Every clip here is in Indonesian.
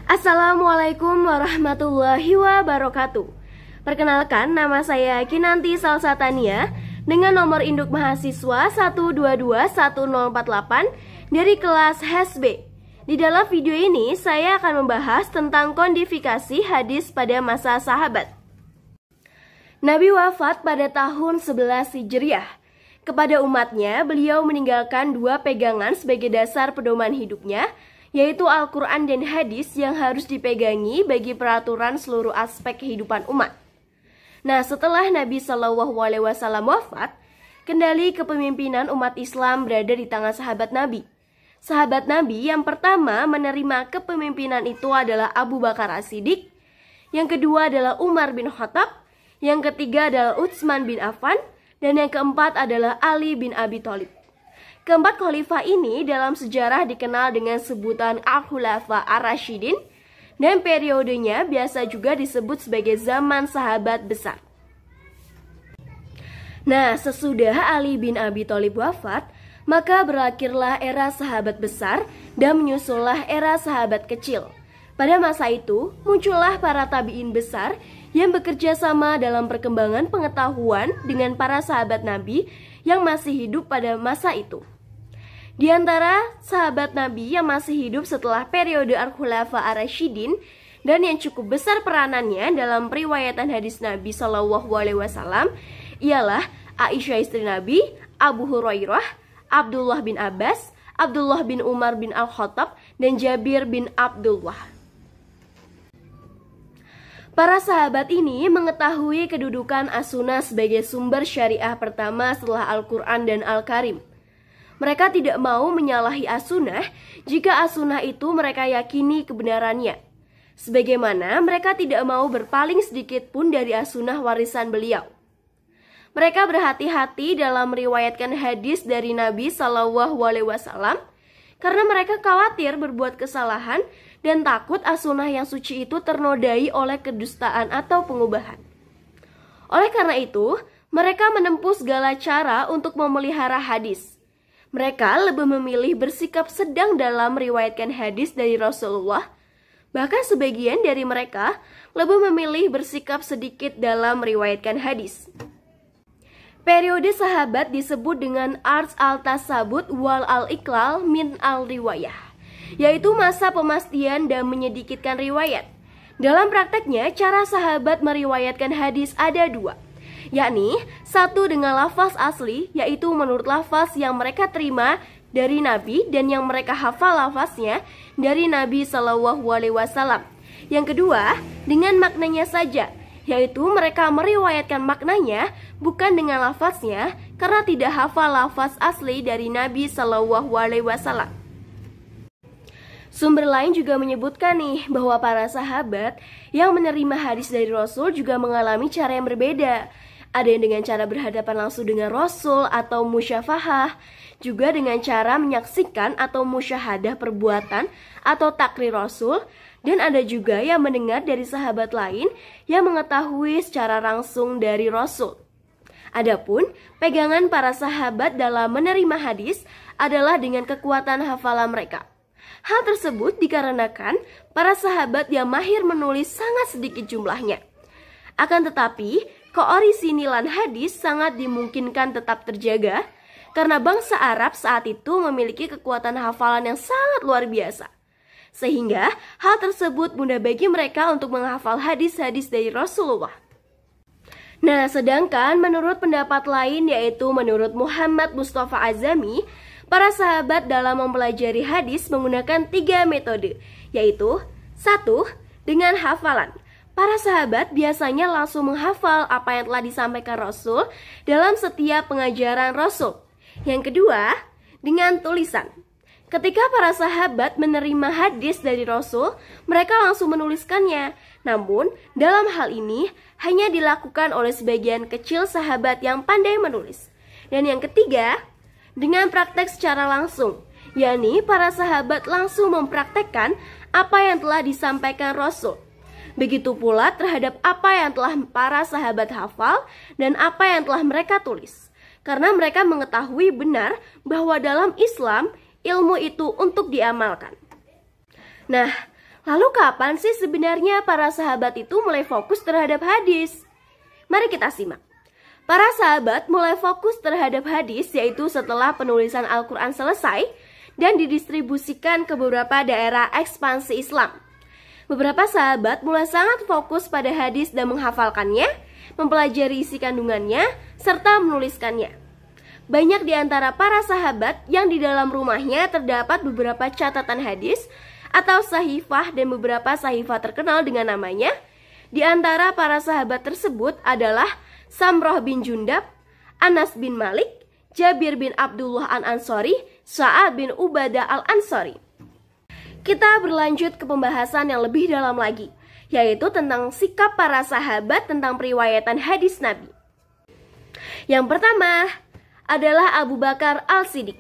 Assalamualaikum warahmatullahi wabarakatuh. Perkenalkan, nama saya Kinanti Salsatania dengan nomor induk mahasiswa 1221048 dari kelas HSB. Di dalam video ini saya akan membahas tentang kodifikasi hadis pada masa sahabat. Nabi wafat pada tahun 11 Hijriah. Kepada umatnya, beliau meninggalkan dua pegangan sebagai dasar pedoman hidupnya, yaitu Al-Quran dan hadis yang harus dipegangi bagi peraturan seluruh aspek kehidupan umat. Nah, setelah Nabi SAW wafat, kendali kepemimpinan umat Islam berada di tangan sahabat Nabi. Sahabat Nabi yang pertama menerima kepemimpinan itu adalah Abu Bakar As-Siddiq, yang kedua adalah Umar bin Khattab, yang ketiga adalah Utsman bin Affan, dan yang keempat adalah Ali bin Abi Thalib. Keempat khalifah ini dalam sejarah dikenal dengan sebutan Al-Khulafa Ar-Rasyidin, dan periodenya biasa juga disebut sebagai zaman sahabat besar. Nah, sesudah Ali bin Abi Thalib wafat, maka berakhirlah era sahabat besar dan menyusullah era sahabat kecil. Pada masa itu, muncullah para tabi'in besar yang bekerja sama dalam perkembangan pengetahuan dengan para sahabat Nabi yang masih hidup pada masa itu. Di antara sahabat Nabi yang masih hidup setelah periode Al-Khulafa Ar-Rasyidin dan yang cukup besar peranannya dalam periwayatan hadis Nabi SAW ialah Aisyah istri Nabi, Abu Hurairah, Abdullah bin Abbas, Abdullah bin Umar bin Al-Khattab, dan Jabir bin Abdullah. Para sahabat ini mengetahui kedudukan as-sunnah sebagai sumber syariah pertama setelah Al-Quran dan Al-Karim. Mereka tidak mau menyalahi as-sunnah jika as-sunnah itu mereka yakini kebenarannya. Sebagaimana mereka tidak mau berpaling sedikit pun dari as-sunnah warisan beliau. Mereka berhati-hati dalam meriwayatkan hadis dari Nabi SAW karena mereka khawatir berbuat kesalahan dan takut as-sunnah yang suci itu ternodai oleh kedustaan atau pengubahan. Oleh karena itu, mereka menempuh segala cara untuk memelihara hadis. Mereka lebih memilih bersikap sedang dalam meriwayatkan hadis dari Rasulullah. Bahkan sebagian dari mereka lebih memilih bersikap sedikit dalam meriwayatkan hadis. Periode sahabat disebut dengan Ars al-Tasabut wal al-Iqlal min al-Riwayah, yaitu masa pemastian dan menyedikitkan riwayat. Dalam prakteknya, cara sahabat meriwayatkan hadis ada dua, yakni satu dengan lafaz asli, yaitu menurut lafaz yang mereka terima dari Nabi dan yang mereka hafal lafaznya dari Nabi SAW. Yang kedua dengan maknanya saja, yaitu mereka meriwayatkan maknanya bukan dengan lafaznya karena tidak hafal lafaz asli dari Nabi SAW. Sumber lain juga menyebutkan nih bahwa para sahabat yang menerima hadis dari Rasul juga mengalami cara yang berbeda. Ada yang dengan cara berhadapan langsung dengan Rasul atau musyafahah, juga dengan cara menyaksikan atau musyahadah perbuatan atau takrir Rasul, dan ada juga yang mendengar dari sahabat lain yang mengetahui secara langsung dari Rasul. Adapun pegangan para sahabat dalam menerima hadis adalah dengan kekuatan hafalan mereka. Hal tersebut dikarenakan para sahabat yang mahir menulis sangat sedikit jumlahnya. Akan tetapi, keorisinilan hadis sangat dimungkinkan tetap terjaga karena bangsa Arab saat itu memiliki kekuatan hafalan yang sangat luar biasa. Sehingga hal tersebut mudah bagi mereka untuk menghafal hadis-hadis dari Rasulullah. Nah, sedangkan menurut pendapat lain, yaitu menurut Muhammad Mustafa Azami, para sahabat dalam mempelajari hadis menggunakan 3 metode, yaitu 1. Dengan hafalan. Para sahabat biasanya langsung menghafal apa yang telah disampaikan Rasul dalam setiap pengajaran Rasul. Yang kedua, dengan tulisan. Ketika para sahabat menerima hadis dari Rasul, mereka langsung menuliskannya. Namun, dalam hal ini hanya dilakukan oleh sebagian kecil sahabat yang pandai menulis. Dan yang ketiga, dengan praktek secara langsung, yakni para sahabat langsung mempraktekkan apa yang telah disampaikan Rasul. Begitu pula terhadap apa yang telah para sahabat hafal dan apa yang telah mereka tulis. Karena mereka mengetahui benar bahwa dalam Islam ilmu itu untuk diamalkan. Nah, Lalu kapan sih sebenarnya para sahabat itu mulai fokus terhadap hadis? Mari kita simak. Para sahabat mulai fokus terhadap hadis yaitu setelah penulisan Al-Quran selesai dan didistribusikan ke beberapa daerah ekspansi Islam. Beberapa sahabat mulai sangat fokus pada hadis dan menghafalkannya, mempelajari isi kandungannya, serta menuliskannya. Banyak di antara para sahabat yang di dalam rumahnya terdapat beberapa catatan hadis atau sahifah dan beberapa sahifah terkenal dengan namanya. Di antara para sahabat tersebut adalah Samroh bin Jundab, Anas bin Malik, Jabir bin Abdullah Al-Ansari, Sa'ad bin Ubadah Al-Ansari. Kita berlanjut ke pembahasan yang lebih dalam lagi, yaitu tentang sikap para sahabat tentang periwayatan hadis Nabi. Yang pertama adalah Abu Bakar Al-Siddiq.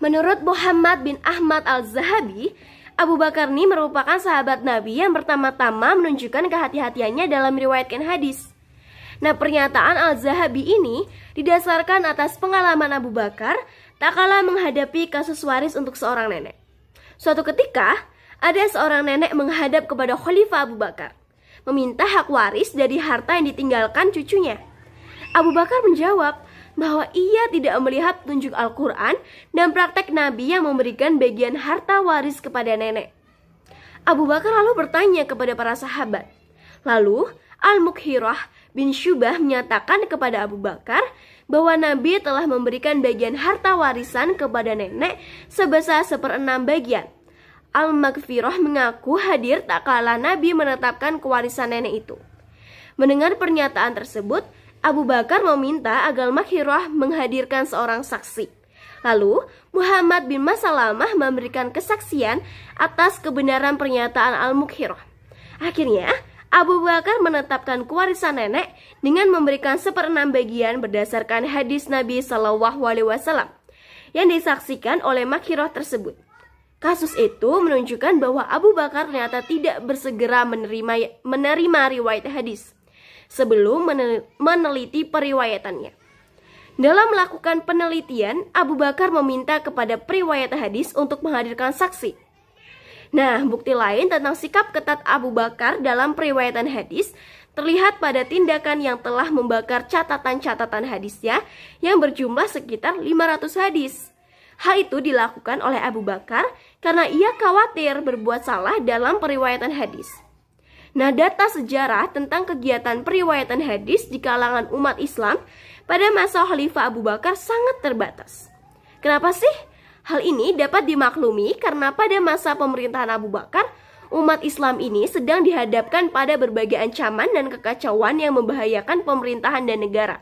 Menurut Muhammad bin Ahmad Al-Zahabi, Abu Bakar ini merupakan sahabat Nabi yang pertama-tama menunjukkan kehati-hatiannya dalam meriwayatkan hadis. Nah, pernyataan Al-Zahabi ini didasarkan atas pengalaman Abu Bakar tak kalah menghadapi kasus waris untuk seorang nenek. Suatu ketika, ada seorang nenek menghadap kepada Khalifah Abu Bakar, meminta hak waris dari harta yang ditinggalkan cucunya. Abu Bakar menjawab bahwa ia tidak melihat petunjuk Al-Quran dan praktek Nabi yang memberikan bagian harta waris kepada nenek. Abu Bakar lalu bertanya kepada para sahabat. Lalu, Al-Mughirah bin Syubah menyatakan kepada Abu Bakar bahwa Nabi telah memberikan bagian harta warisan kepada nenek sebesar 1/6 bagian. Al-Maghfirah mengaku hadir tak kala Nabi menetapkan kewarisan nenek itu. Mendengar pernyataan tersebut, Abu Bakar meminta agar Maghfirah menghadirkan seorang saksi. Lalu, Muhammad bin Masalamah memberikan kesaksian atas kebenaran pernyataan Al-Mughirah. Akhirnya, Abu Bakar menetapkan kewarisan nenek dengan memberikan 1/6 bagian berdasarkan hadis Nabi Shallallahu Alaihi Wasallam yang disaksikan oleh Maghfirah tersebut. Kasus itu menunjukkan bahwa Abu Bakar ternyata tidak bersegera menerima riwayat hadis sebelum meneliti periwayatannya. Dalam melakukan penelitian, Abu Bakar meminta kepada periwayat hadis untuk menghadirkan saksi. Nah, bukti lain tentang sikap ketat Abu Bakar dalam periwayatan hadis terlihat pada tindakan yang telah membakar catatan-catatan hadisnya yang berjumlah sekitar 500 hadis. Hal itu dilakukan oleh Abu Bakar karena ia khawatir berbuat salah dalam periwayatan hadis. Nah, data sejarah tentang kegiatan periwayatan hadis di kalangan umat Islam pada masa Khalifah Abu Bakar sangat terbatas. Kenapa sih? Hal ini dapat dimaklumi karena pada masa pemerintahan Abu Bakar, umat Islam ini sedang dihadapkan pada berbagai ancaman dan kekacauan yang membahayakan pemerintahan dan negara.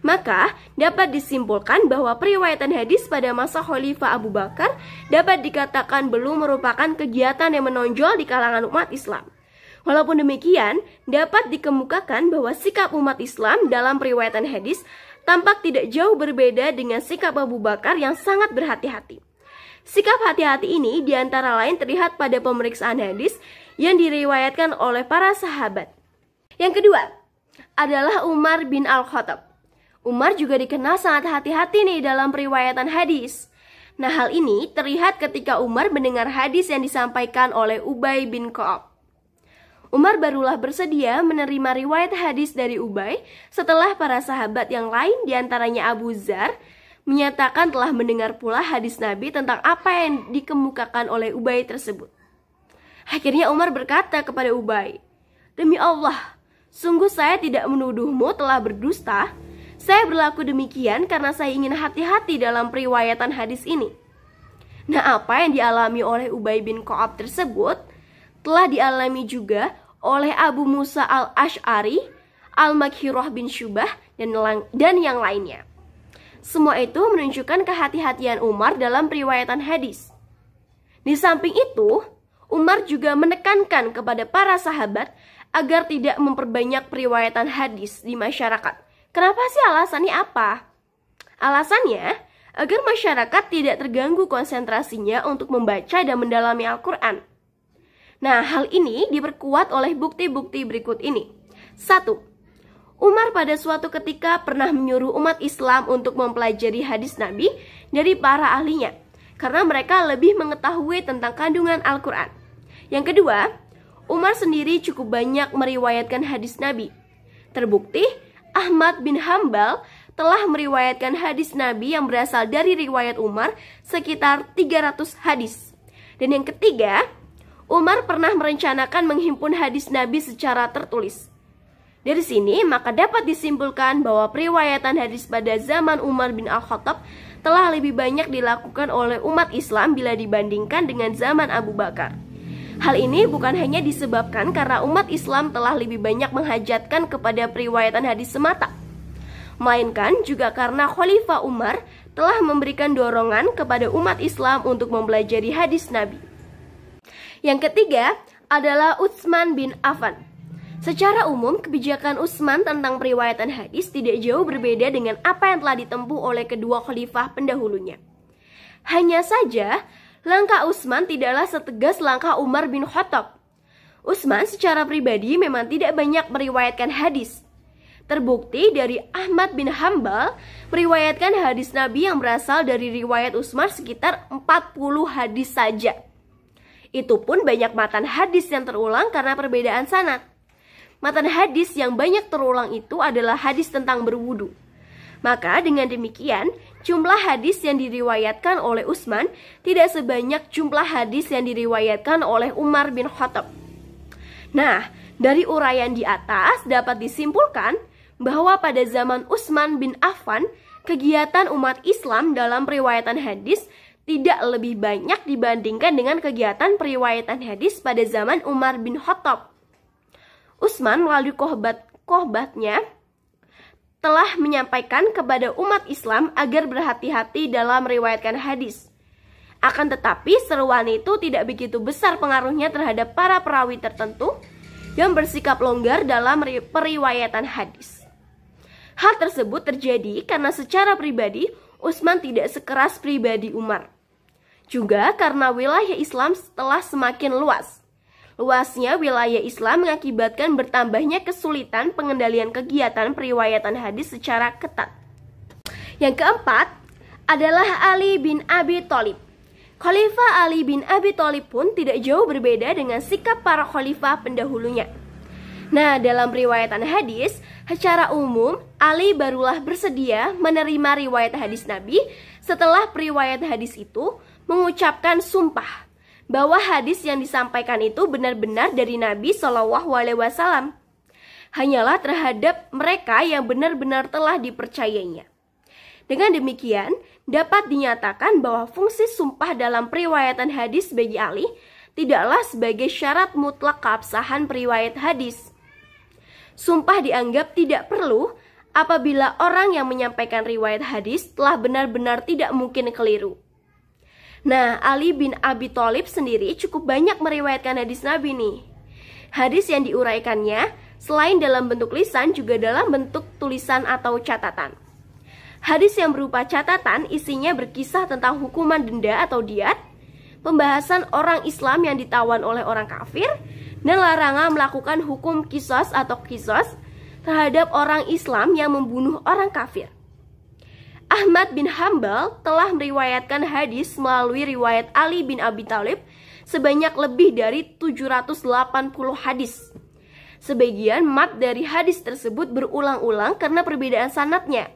Maka, dapat disimpulkan bahwa periwayatan hadis pada masa Khalifah Abu Bakar dapat dikatakan belum merupakan kegiatan yang menonjol di kalangan umat Islam. Walaupun demikian, dapat dikemukakan bahwa sikap umat Islam dalam periwayatan hadis tampak tidak jauh berbeda dengan sikap Abu Bakar yang sangat berhati-hati. Sikap hati-hati ini diantara lain terlihat pada pemeriksaan hadis yang diriwayatkan oleh para sahabat. Yang kedua adalah Umar bin Al-Khattab. Umar juga dikenal sangat hati-hati nih dalam periwayatan hadis. Nah, hal ini terlihat ketika Umar mendengar hadis yang disampaikan oleh Ubay bin Ka'ab. Umar barulah bersedia menerima riwayat hadis dari Ubay setelah para sahabat yang lain diantaranya Abu Dzar menyatakan telah mendengar pula hadis Nabi tentang apa yang dikemukakan oleh Ubay tersebut. Akhirnya Umar berkata kepada Ubay, "Demi Allah, sungguh saya tidak menuduhmu telah berdusta. Saya berlaku demikian karena saya ingin hati-hati dalam periwayatan hadis ini." Nah, apa yang dialami oleh Ubay bin Ka'ab tersebut telah dialami juga oleh Abu Musa Al-Ash'ari, Al-Maghfirah bin Syubah, dan yang lainnya. Semua itu menunjukkan kehati-hatian Umar dalam periwayatan hadis. Di samping itu, Umar juga menekankan kepada para sahabat agar tidak memperbanyak periwayatan hadis di masyarakat. Kenapa sih alasannya apa? Alasannya, agar masyarakat tidak terganggu konsentrasinya untuk membaca dan mendalami Al-Quran. Nah, hal ini diperkuat oleh bukti-bukti berikut ini. 1. Umar pada suatu ketika pernah menyuruh umat Islam untuk mempelajari hadis Nabi dari para ahlinya, karena mereka lebih mengetahui tentang kandungan Al-Quran. Yang kedua, Umar sendiri cukup banyak meriwayatkan hadis Nabi. Terbukti, Ahmad bin Hambal telah meriwayatkan hadis Nabi yang berasal dari riwayat Umar sekitar 300 hadis. Dan yang ketiga, Umar pernah merencanakan menghimpun hadis Nabi secara tertulis. Dari sini maka dapat disimpulkan bahwa periwayatan hadis pada zaman Umar bin Al-Khattab telah lebih banyak dilakukan oleh umat Islam bila dibandingkan dengan zaman Abu Bakar. Hal ini bukan hanya disebabkan karena umat Islam telah lebih banyak menghajatkan kepada periwayatan hadis semata, melainkan juga karena Khalifah Umar telah memberikan dorongan kepada umat Islam untuk mempelajari hadis Nabi. Yang ketiga adalah Utsman bin Affan. Secara umum, kebijakan Utsman tentang periwayatan hadis tidak jauh berbeda dengan apa yang telah ditempuh oleh kedua khalifah pendahulunya. Hanya saja, langkah Utsman tidaklah setegas langkah Umar bin Khattab. Utsman secara pribadi memang tidak banyak meriwayatkan hadis. Terbukti dari Ahmad bin Hambal meriwayatkan hadis Nabi yang berasal dari riwayat Utsman sekitar 40 hadis saja. Itu pun banyak matan hadis yang terulang karena perbedaan sanad. Matan hadis yang banyak terulang itu adalah hadis tentang berwudu. Maka dengan demikian, jumlah hadis yang diriwayatkan oleh Utsman tidak sebanyak jumlah hadis yang diriwayatkan oleh Umar bin Khattab. Nah, dari uraian di atas dapat disimpulkan bahwa pada zaman Utsman bin Affan, kegiatan umat Islam dalam periwayatan hadis tidak lebih banyak dibandingkan dengan kegiatan periwayatan hadis pada zaman Umar bin Khattab. Utsman melalui kohbatnya telah menyampaikan kepada umat Islam agar berhati-hati dalam meriwayatkan hadis. Akan tetapi seruan itu tidak begitu besar pengaruhnya terhadap para perawi tertentu yang bersikap longgar dalam periwayatan hadis. Hal tersebut terjadi karena secara pribadi Utsman tidak sekeras pribadi Umar. Juga karena wilayah Islam telah semakin luas. Luasnya wilayah Islam mengakibatkan bertambahnya kesulitan pengendalian kegiatan periwayatan hadis secara ketat. Yang keempat adalah Ali bin Abi Thalib. Khalifah Ali bin Abi Thalib pun tidak jauh berbeda dengan sikap para khalifah pendahulunya. Nah, dalam riwayatan hadis, secara umum Ali barulah bersedia menerima riwayat hadis Nabi setelah periwayat hadis itu mengucapkan sumpah bahwa hadis yang disampaikan itu benar-benar dari Nabi SAW. Hanyalah terhadap mereka yang benar-benar telah dipercayainya. Dengan demikian, dapat dinyatakan bahwa fungsi sumpah dalam periwayatan hadis bagi Ali tidaklah sebagai syarat mutlak keabsahan periwayat hadis. Sumpah dianggap tidak perlu apabila orang yang menyampaikan riwayat hadis telah benar-benar tidak mungkin keliru. Nah, Ali bin Abi Thalib sendiri cukup banyak meriwayatkan hadis Nabi nih. Hadis yang diuraikannya selain dalam bentuk lisan juga dalam bentuk tulisan atau catatan. Hadis yang berupa catatan isinya berkisah tentang hukuman denda atau diat, pembahasan orang Islam yang ditawan oleh orang kafir, dan larangan melakukan hukum qisas atau qisos terhadap orang Islam yang membunuh orang kafir. Ahmad bin Hambal telah meriwayatkan hadis melalui riwayat Ali bin Abi Thalib sebanyak lebih dari 780 hadis. Sebagian mat dari hadis tersebut berulang-ulang karena perbedaan sanadnya.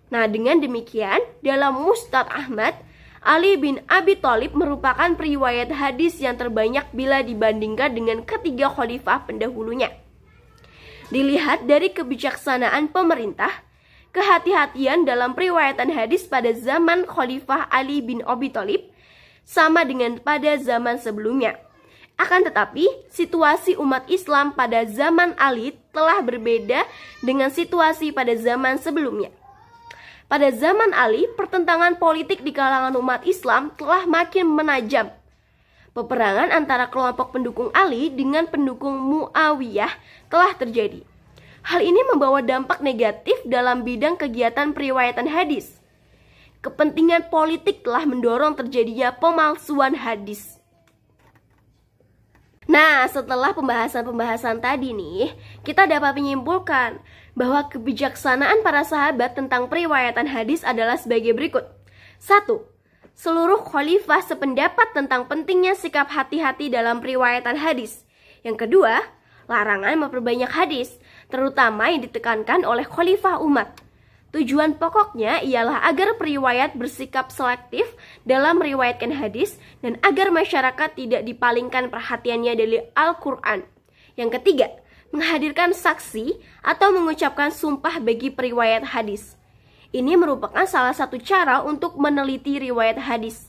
Nah, dengan demikian, dalam Musnad Ahmad, Ali bin Abi Thalib merupakan periwayat hadis yang terbanyak bila dibandingkan dengan ketiga khalifah pendahulunya. Dilihat dari kebijaksanaan pemerintah, kehati-hatian dalam periwayatan hadis pada zaman Khalifah Ali bin Abi Thalib sama dengan pada zaman sebelumnya. Akan tetapi, situasi umat Islam pada zaman Ali telah berbeda dengan situasi pada zaman sebelumnya. Pada zaman Ali, pertentangan politik di kalangan umat Islam telah makin menajam. Peperangan antara kelompok pendukung Ali dengan pendukung Muawiyah telah terjadi. Hal ini membawa dampak negatif dalam bidang kegiatan periwayatan hadis. Kepentingan politik telah mendorong terjadinya pemalsuan hadis. Nah, setelah pembahasan-pembahasan tadi nih, kita dapat menyimpulkan bahwa kebijaksanaan para sahabat tentang periwayatan hadis adalah sebagai berikut. 1. seluruh khalifah sependapat tentang pentingnya sikap hati-hati dalam periwayatan hadis. Yang kedua, larangan memperbanyak hadis, terutama yang ditekankan oleh Khalifah Umar. Tujuan pokoknya ialah agar periwayat bersikap selektif dalam meriwayatkan hadis dan agar masyarakat tidak dipalingkan perhatiannya dari Al-Quran. Yang ketiga, menghadirkan saksi atau mengucapkan sumpah bagi periwayat hadis. Ini merupakan salah satu cara untuk meneliti riwayat hadis.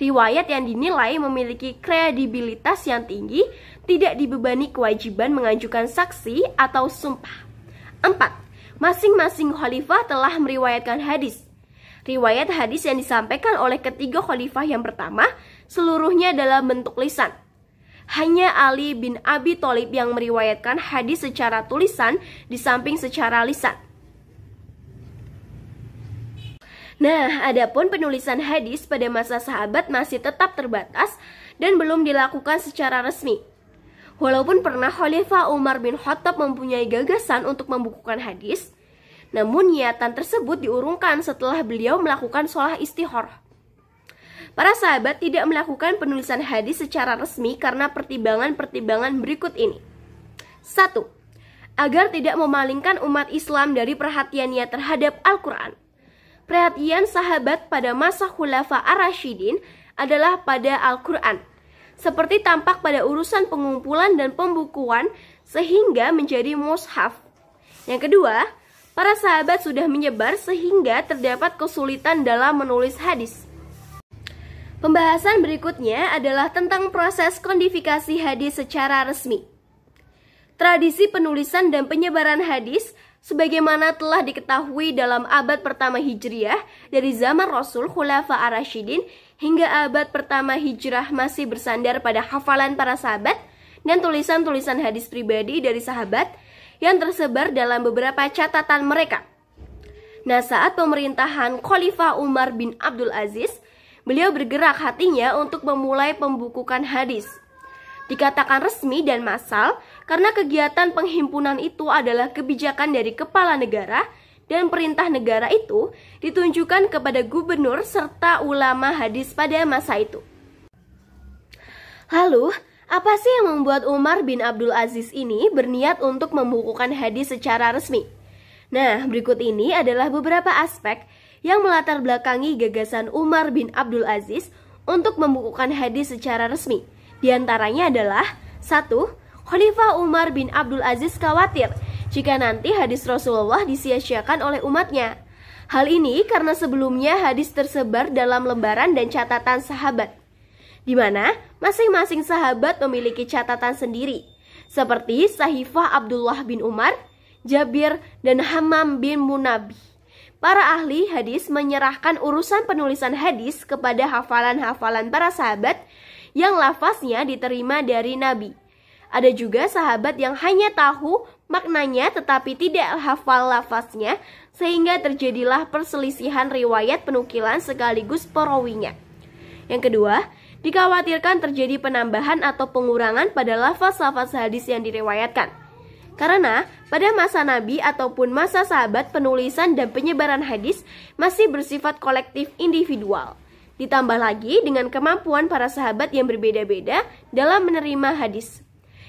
Riwayat yang dinilai memiliki kredibilitas yang tinggi tidak dibebani kewajiban mengajukan saksi atau sumpah. 4. Masing-masing khalifah telah meriwayatkan hadis. Riwayat hadis yang disampaikan oleh ketiga khalifah yang pertama seluruhnya dalam bentuk lisan. Hanya Ali bin Abi Thalib yang meriwayatkan hadis secara tulisan di samping secara lisan. Nah, adapun penulisan hadis pada masa sahabat masih tetap terbatas dan belum dilakukan secara resmi. Walaupun pernah Khalifah Umar bin Khattab mempunyai gagasan untuk membukukan hadis, namun niatan tersebut diurungkan setelah beliau melakukan sholat istikharah. Para sahabat tidak melakukan penulisan hadis secara resmi karena pertimbangan-pertimbangan berikut ini. 1. Agar tidak memalingkan umat Islam dari perhatiannya terhadap Al-Quran. Perhatian sahabat pada masa Khulafa Ar-Rasyidin adalah pada Al-Quran, seperti tampak pada urusan pengumpulan dan pembukuan sehingga menjadi mushaf. Yang kedua, para sahabat sudah menyebar sehingga terdapat kesulitan dalam menulis hadis. Pembahasan berikutnya adalah tentang proses kodifikasi hadis secara resmi. Tradisi penulisan dan penyebaran hadis sebagaimana telah diketahui dalam abad pertama Hijriah dari zaman Rasul Khulafa Ar-Rasyidin hingga abad pertama Hijrah masih bersandar pada hafalan para sahabat dan tulisan-tulisan hadis pribadi dari sahabat yang tersebar dalam beberapa catatan mereka. Nah, saat pemerintahan Khalifah Umar bin Abdul Aziz, beliau bergerak hatinya untuk memulai pembukukan hadis. Dikatakan resmi dan massal karena kegiatan penghimpunan itu adalah kebijakan dari kepala negara dan perintah negara itu ditunjukkan kepada gubernur serta ulama hadis pada masa itu. Lalu, apa sih yang membuat Umar bin Abdul Aziz ini berniat untuk membukukan hadis secara resmi? Nah, berikut ini adalah beberapa aspek yang melatar belakangi gagasan Umar bin Abdul Aziz untuk membukukan hadis secara resmi. Di antaranya adalah 1. Khalifah Umar bin Abdul Aziz khawatir jika nanti hadis Rasulullah disia-siakan oleh umatnya. Hal ini karena sebelumnya hadis tersebar dalam lembaran dan catatan sahabat, di mana masing-masing sahabat memiliki catatan sendiri, seperti Sahifah Abdullah bin Umar, Jabir, dan Hammam bin Munabbih. Para ahli hadis menyerahkan urusan penulisan hadis kepada hafalan-hafalan para sahabat yang lafaznya diterima dari Nabi. Ada juga sahabat yang hanya tahu maknanya tetapi tidak hafal lafaznya, sehingga terjadilah perselisihan riwayat penukilan sekaligus perawinya. Yang kedua, dikhawatirkan terjadi penambahan atau pengurangan pada lafaz-lafaz hadis yang diriwayatkan. Karena pada masa Nabi ataupun masa sahabat, penulisan dan penyebaran hadis masih bersifat kolektif individual. Ditambah lagi dengan kemampuan para sahabat yang berbeda-beda dalam menerima hadis.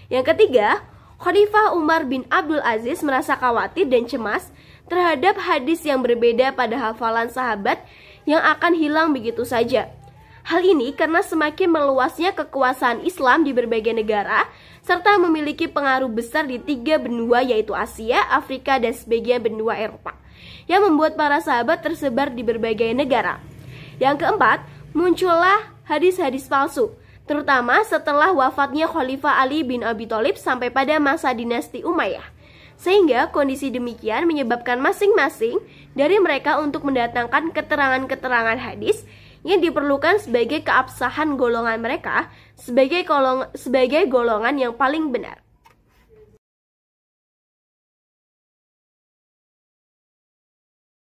Yang ketiga, Khalifah Umar bin Abdul Aziz merasa khawatir dan cemas terhadap hadis yang berbeda pada hafalan sahabat yang akan hilang begitu saja. Hal ini karena semakin meluasnya kekuasaan Islam di berbagai negara serta memiliki pengaruh besar di 3 benua yaitu Asia, Afrika, dan sebagian benua Eropa, yang membuat para sahabat tersebar di berbagai negara. Yang keempat, muncullah hadis-hadis palsu, terutama setelah wafatnya Khalifah Ali bin Abi Thalib sampai pada masa dinasti Umayyah. Sehingga kondisi demikian menyebabkan masing-masing dari mereka untuk mendatangkan keterangan-keterangan hadis yang diperlukan sebagai keabsahan golongan mereka sebagai golongan yang paling benar.